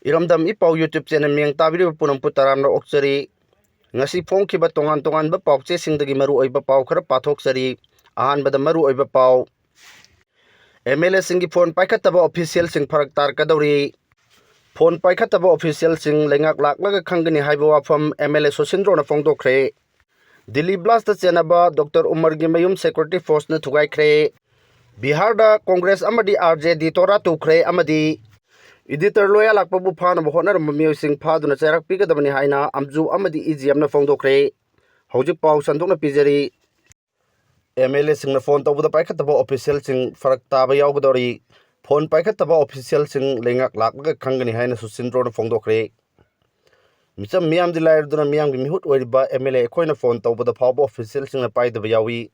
Iramdam ipaw YouTube channel miyang tabiri punang putaram na oksari ngasi phongkhiba tongan ba pawche singdagi maru oiba paw khara pathoksari ahanbada maru oiba paw MLA singi phone paikhataba official sing Farak Tar Yaogdouri phone paikhataba official sing lengak laklaga khangani haiba wafam MLA Sosindro na phongdokhre Delhi blast chenaba Dr. Umar gi mayum security force na thugaikre Bihar da Congress amadi RJD Tora Ture amadi Editor loya lakpabu phana bahona rammiyo sing phaduna cherak pigadabani haina amju amadi EGM na phongdokhre hojik paw sandokna pijari MLA singna phone tawbuda paikhataba official sing Farak Taba Yaogdouri phone paikhataba official sing lengak lakga khangani haina Susindro na phongdokhre micham miyam dilair duna miyam gi mihut oiriba MLA khoina phone tawbuda phawba official singna paidaba yawi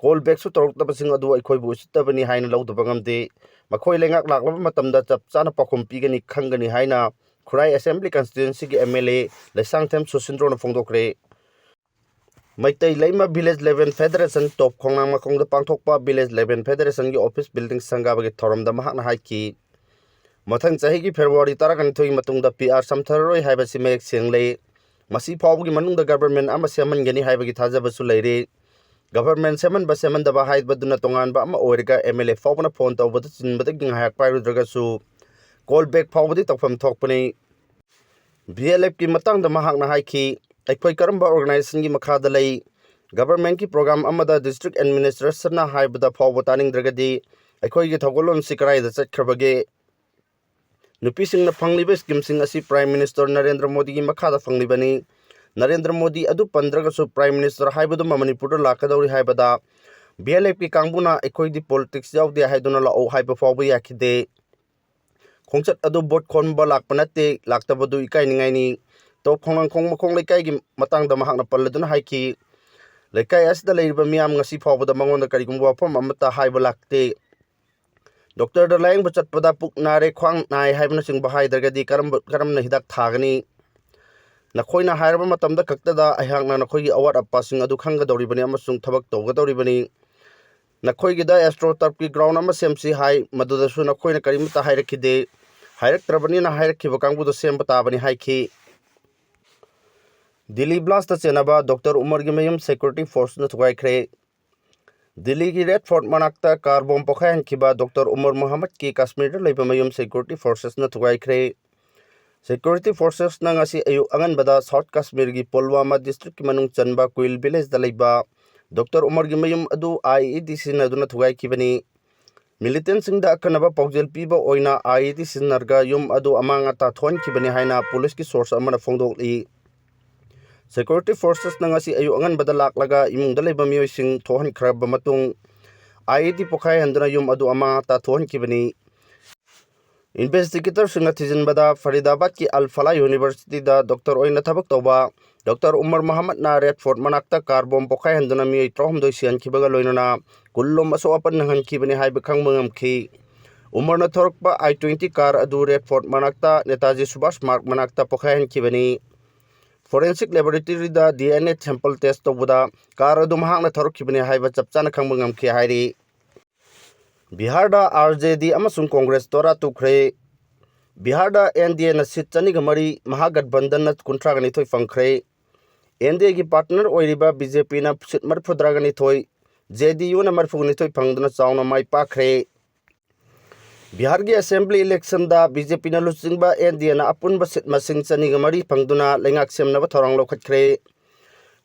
call back su torokdaba sing adu aikoi bu sitabani haina lawdaba ngamde makhoi lengak laklaba matamda chap chana pakhum pigani khangani haina Khurai Assembly Constituency gi MLA Lesangthem Susindro na phongdokhre Maitai Laima Village 11 Federation Top Khongnang Makongda Pangthokpa Village 11 Federation gi office building sangabagi thoramda mahakna haiki mathang chahi gi February tarakan thoi matungda PR samtharoi haibasi mek sengle masi phawgi manungda government ama seman gani haibagi thajabasu leire government seman ba seman da ba haid baduna tongan ba ama oirga MLA phawna phone tawbada chinbada ging hayak pairudraga su call back phawbadi tawfam thokpani BLF ki matang da mahakna haiki aikoi karamba organization gi makhada lei government ki program amada district administration na haibada phawba taning dragadi aikoi gi thogolon sikarai da chakhrabage nupi singna phangliba scheme sing asi prime minister Narendra Modi gi makhada phanglibani Narendra Modi adu pandraga su prime minister haibadu Manipur da lakadauri haibada BLF ki kangbuna aikoi di politics yaudi haiduna la o haiba phawba yakide khongchat adu bot khonba lakpanate laktabadu ikai ningai ni top khonang khong makhong lekai gi matang da mahakna palladuna haiki lekai asda leiba miyam ngasi phawbada mangonda karigumwa phom amata haiba lakte Doctor da laing bachat pada puk nare khwang nai haibna sing bahai dargadi karam na hidak thagani nakhoina hairba matamda kaktada ahangna nakhoi gi award appa sing adu khanga dori bani amasung thabak tawga dori bani nakhoi gi da astroturf ki ground ama semsi hai maduda su nakhoina karimta hairakide hairak trabani na hairakhiba kangbu do semba tabani haiki Delhi blast chenaba Dr. Umar gi mayum security force na thugaikre Delhi ki Red Fort manakta car bomb pokhayan khiba Dr. Umar Muhammad ki Kashmir da leiba mayum security forces na thugaikre security forces na ngasi ayu angan bada South Kashmir gi Pulwama district ki manung chanba Kuil village da leiba Dr. Umar gi mayum adu IEDC na duna thugaikibani militant sing da akanaba paujel piba oina IEDC narga yum adu amanga ta thon kibani haina police ki source amana phongdokli Security forces na ngasi ayu angan badalak laga imung dalay bamiyoy sing thohan krab matung IED pokay handana yum adu ama ta thohan kibani investigator sing natizen bada Faridabad ki Al Falah University da Dr. Oina thabak tawba Dr. Umar Muhammad na Red Fort manakta car bomb pokay handana miyoy trohom doi sian kibaga loinana kullom aso apan nangan kibani hai bakang mangam ki Umar na thorokpa I-20 car adu Red Fort manakta Netaji Subhash Mark manakta pokay kibani Forensic laboratory da DNA sample test tawbuda car adu mahakna thorokibani haiba chapchana khangmangam ki hairi Bihar da RJD amasung Congress Tora Ture Bihar da NDA na sit chani ga mari Mahagatbandhan na kuntra gani thoi fangkhre NDA gi partner oiriba BJP na sit marphudra gani thoi JDU na marphugni thoi phangduna chawna mai pakhre Bihar gi assembly election da BJP na luchingba NDA na apun basit masing chani ga mari phangduna lengak semna ba thorang lokhatkre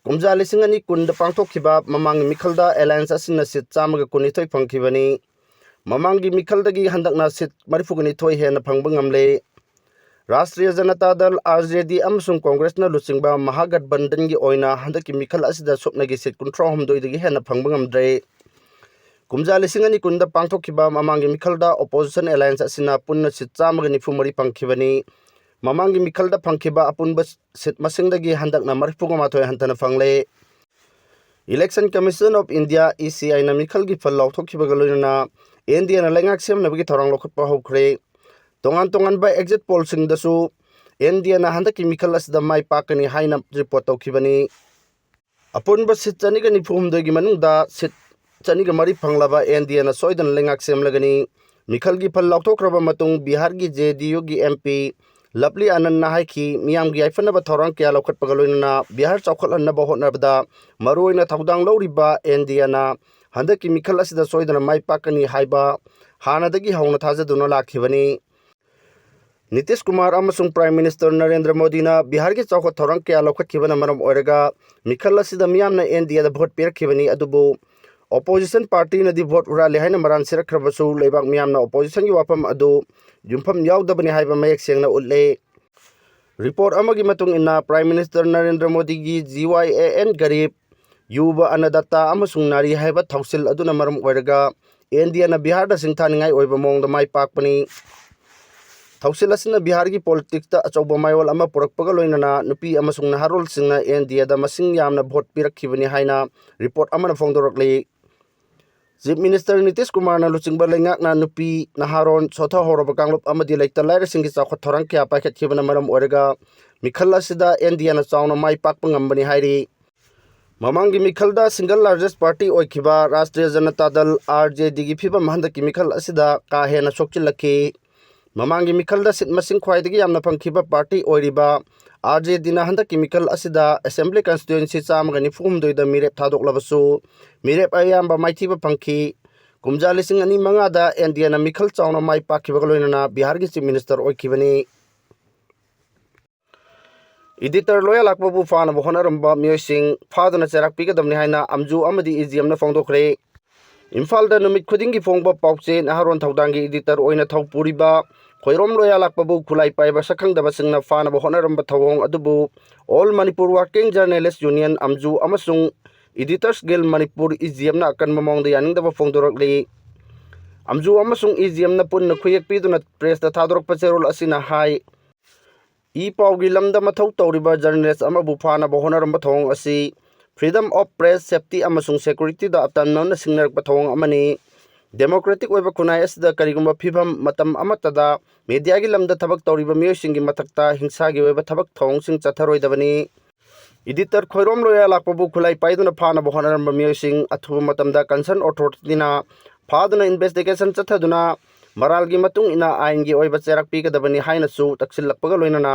kumja lising ani kunda pangthokhiba mamang mikhalda alliance asina sit chamaga kuni thoi phangkhibani mamangi mikhaldagi handakna sit marifugani thoi hena phangbngamle Rashtriya Janata Dal RJD amsung Congress na luchingba Mahagatbandhan gi oina handaki mikhal asida sopnagi sit kunthro homdoi dagi hena phangbngamdre kumja lising ani kunda pangthokhiba mamangi mikhalda opposition alliance asina punna sit chamagani fumari pangkhibani mamangi mikhalda phangkhiba apunba sit masingdagi handakna marifugama thoi hantana phangle Election Commission of India ECI na mikhalgi phal lawthokhibaga loinana India na lengak semnabagi thorang lokhotpa hokre tongan ba exit poll sing dasu India na handaki mikhal asda mai pakani haina report tawkhibani apunba sit chaniga nifumdoi gi manungda sit chaniga mari phanglaba India na soidan lengak semlagani mikhalgi phal lawthokraba matung Bihar gi JDU gi MP Lapli Ananna haiki miyamgi aifana bathorang kya laukat pagaluna Bihar Chaukhotlanna bahotnabda maruina thaudang lawriba Indiana handaki mikhal asida soidana mai pakani haiba hanadagi hauna thajaduna lakhibani Nitish Kumar amasung Prime Minister Narendra Modi na Bihar ki chaukhot thorang kya laukhibana maram oiraga mikhal asida miyamna India da vote pirakhibani adubu opposition party na di vote ura lehaina maran sirakhabasu leibak miyamna opposition gi wapam adu Jumpham yaudabani haiba mayek sengna utle report amagi matung inna Prime Minister Narendra Modi gi GYAN garib yuba anadata amasung nari haiba thausil aduna maram oiraga India na Bihar da singthaningai oiba mongda mai pakpani thausil asina Bihar gi politics ta achauba mayol ama purakpaga loinana nupi amasung naharol singna India da masing yamna vote pirakhibani haina report amana phongdorakli Chief Minister Nitish Kumar na luchingba lengak na nupi naharon sotha horoba kanglop amadi laita laira singi chaukhot thorang kya paikhathibana maram oiraga mikhal asida India na chauna mai pakpa ngambani hairi mamangi mikhalda single largest party oikhiba Rashtriya Janata Dal RJD gi phibam handaki mikhal asida ka hena sokchilakhi mamangi mikhalda sit masing khwaidagi yamna phangkhiba party oiriba RJD na handaki mikhal asida assembly constituency chamagani fumdoida mirep thadoklabasu mirep ayamba maithiba phangkhi kumja lising ani manga da India na mikhal chauna mai pakhiba loinana Bihar gi chief minister oikhibani editor loya lakbabu fana honaramba miyosing phaduna cherak pigadamni haina amju amadi EGM na phongdokre Imphal da numit khudingi phongba pauche naharon thaudangi editor oina thaupuriba khoirom loya lakbabu khulai paiba sakhangdaba singna fana honaramba thawong adubu all Manipur working journalists union amju amasung editors guild Manipur EGM na akan mamongda yaningdaba phongdorakli amju amasung EGM na punna khuyek piduna press da thadorok pacherol asina hai pawgi lamda mathau tawriba journalist amabu phana honaramba thawong asi freedom of press safety amasung security da atanna singnarak pathawong amani democratic oiba kunai asida karigumba phibam matam amatada media gi lamda thabak tawriba miyosing gi mathakta hingsa gi oiba thabak thawong sing chatharoidabani editor khoirom loya lakpabu khulai paiduna phana honaramba miyosing athuba matamda concern authority na phaduna investigation chathaduna maralgi matung ina aingi oiba cherak pigadabani haina su taksilakpaga loinana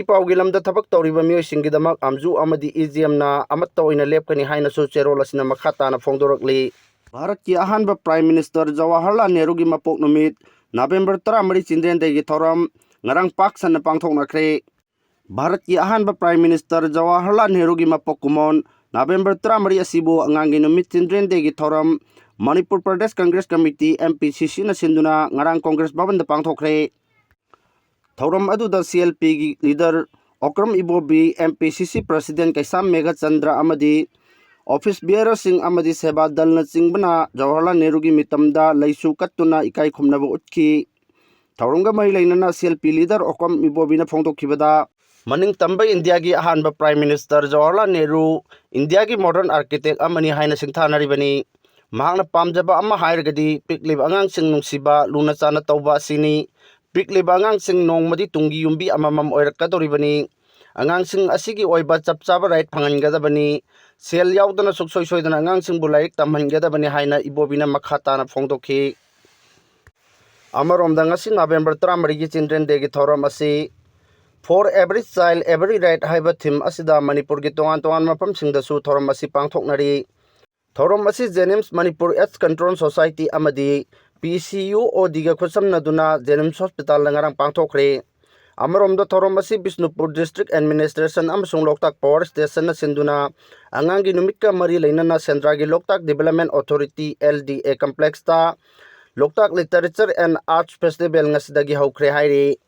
pawgi lamda thabak tawriba miyosing gi damak amju amadi EGM na amatta oina lepkani haina su cherol asina makhatana phongdorakli Bharat ki ahanba Prime Minister Jawaharlal Nehru gi mapok numit November 13 chindren degi thoram ngarang pak sanna pangthoknakre Bharat ki ahanba Prime Minister Jawaharlal Nehru gi mapok kumon November 13 asibu angangi numit chindren degi thoram Manipur Pradesh Congress Committee MPCC na sinduna ngarang Congress Bhavan da pangthokre thoram aduda CLP gi leader Okram Ibobi MPCC President Kaisam Megha Chandra amadi office bearer sing amadi seba dal na chingbana Jawaharlal Nehru gi mitamda leisu kattuna ikai khumnaba utki thawrunga mai leinana CLP leader Okram Ibobi na phongdokhibada maning tamba India gi ahanba Prime Minister Jawaharlal Nehru India gi modern architect amani haina singthanaribani mahakna pamjaba ama hairagadi piklib angang sing nungsiba luna chana tawba sini piklib angang sing nongmadi tunggi yumbi amamam oirakadoribani angang sing asigi oiba chapchaba right phangangadabani sel yaudana suksoi soidana angang sing bulaik tamhangadabani haina Ibobina makhatana phongdokhi amaromda ngasi November 13 gi children day gi thoram asi for every child every right haiba thim asida Manipur gi tongan tongan mapam singda su thoram asi pangthoknari thoram asi Jenims Manipur AIDS Control Society amadi PCUOD ga khusamna duna Jenims Hospital ngarang pangthokre Amaromda thorom asi Bishnupur District Administration amasung Loktak Power Station na sinduna angangi numikka mari leinana Central gi Loktak Development Authority LDA complex ta Loktak Literature and Arts Festival ngasidagi hawkre hairi